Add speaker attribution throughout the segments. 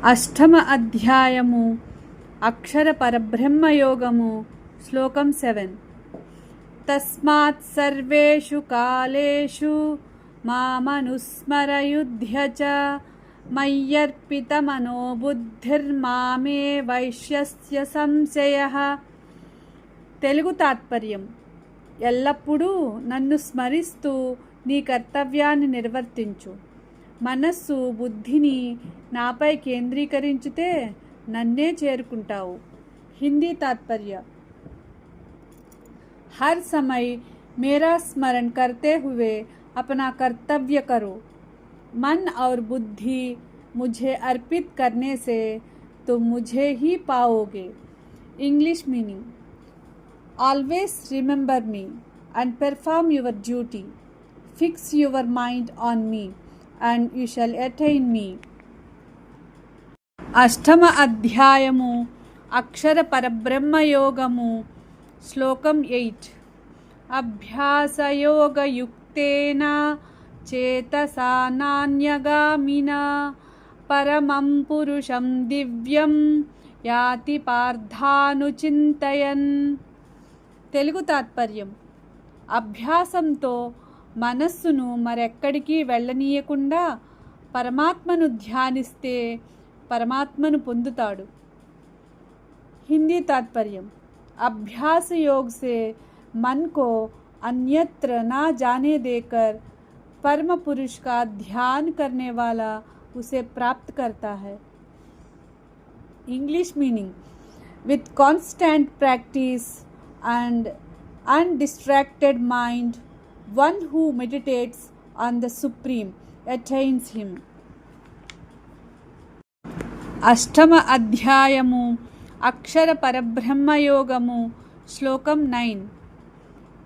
Speaker 1: అష్టమ అధ్యాయము అక్షర పరబ్రహ్మయోగము శ్లోకం 7. తస్మాత్ సర్వేషు కాలేషు మామనుస్మరయుధ్య చ మయ్యర్పితమనో బుద్ధిర్మామే వైశ్యస్య సంశయః. తెలుగు తాత్పర్యం: ఎల్లప్పుడూ నన్ను స్మరిస్తూ నీ కర్తవ్యాన్ని నిర్వర్తించు. మనస్సు బుద్ధిని నాపై కేంద్రీకరించితే నన్నే చేరుకుంటావు. హిందీ तात्पर्य: हर समय मेरा स्मरण करते हुए अपना कर्तव्य करो. मन और बुद्धि मुझे अर्पित करने से तुम मुझे ही पाओगे. English meaning: always remember me and perform your duty. Fix your mind on me and you shall attain me. అష్టమ అధ్యాయము అక్షర పరబ్రహ్మయోగము శ్లోకం 8. అభ్యాసయోగయుక్తేన చేతసా నాన్యగామినా పరమం పురుషం దివ్యం యాతి పార్థానుచింతయన్. తెలుగు తాత్పర్యం: అభ్యాసంతో మనస్సును మరెక్కడికి వెళ్ళనీయకుండా పరమాత్మను ధ్యానిస్తే పరమాత్మను పొందుతాడు. హిందీ तात्पर्य: अभ्यास योग से मन को अन्यत्र ना जाने देकर परम पुरुष का ध्यान करने वाला उसे प्राप्त करता है. English meaning: with constant practice and undistracted mind, one who meditates on the Supreme attains him. అష్టమ అధ్యాయము అక్షర పరబ్రహ్మయోగము శ్లోకం 9.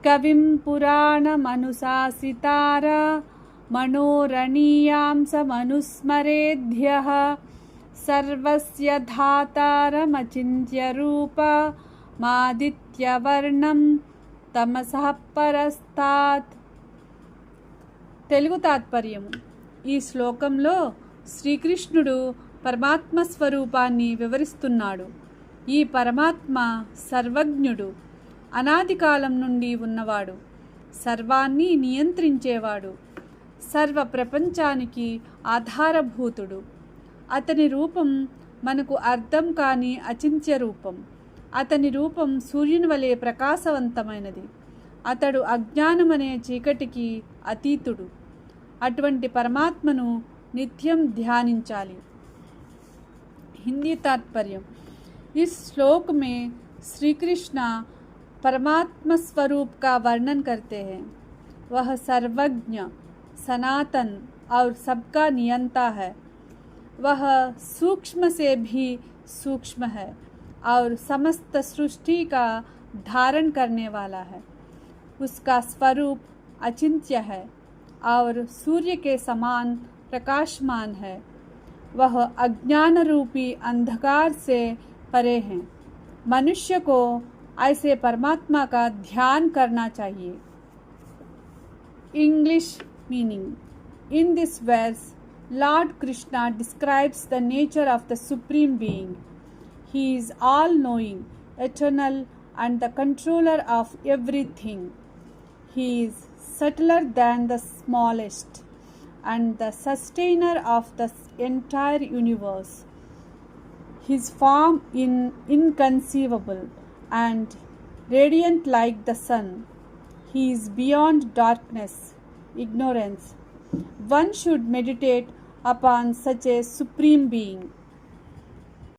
Speaker 1: కవిం పురాణమనుశాసితార మనోరణీయాంసమనుస్మరేద్యః సర్వస్య ధాతారమచింత్య రూప మాదిత్యవర్ణం తమసః పరస్తాత్. తెలుగు తాత్పర్యము: ఈ శ్లోకంలో శ్రీకృష్ణుడు పరమాత్మ స్వరూపాన్ని వివరిస్తున్నాడు. ఈ పరమాత్మ సర్వజ్ఞుడు, అనాది కాలం నుండి ఉన్నవాడు, సర్వాన్ని నియంత్రించేవాడు, సర్వ ప్రపంచానికి ఆధారభూతుడు. అతని రూపం మనకు అర్థం కాని అచింత్య రూపం. అతని రూపం సూర్యుని వలె ప్రకాశవంతమైనది. అతడు అజ్ఞానమనే చీకటికి అతీతుడు. అటువంటి పరమాత్మను నిత్యం ధ్యానించాలి. हिंदी तात्पर्य: इस श्लोक में श्री कृष्ण परमात्म स्वरूप का वर्णन करते हैं. वह सर्वज्ञ, सनातन और सबका नियंता है. वह सूक्ष्म से भी सूक्ष्म है और समस्त सृष्टि का धारण करने वाला है. उसका स्वरूप अचिंत्य है और सूर्य के समान प्रकाशमान है. वह अज्ञान रूपी अंधकार से परे हैं. मनुष्य को ऐसे परमात्मा का ध्यान करना चाहिए. English meaning: in this verse, Lord Krishna describes the nature of the Supreme Being. He is all-knowing, eternal, and the controller of everything. He is subtler than the smallest and the sustainer of the entire universe. His form is inconceivable and radiant like the sun. He is beyond darkness, ignorance. One should meditate upon such a supreme being.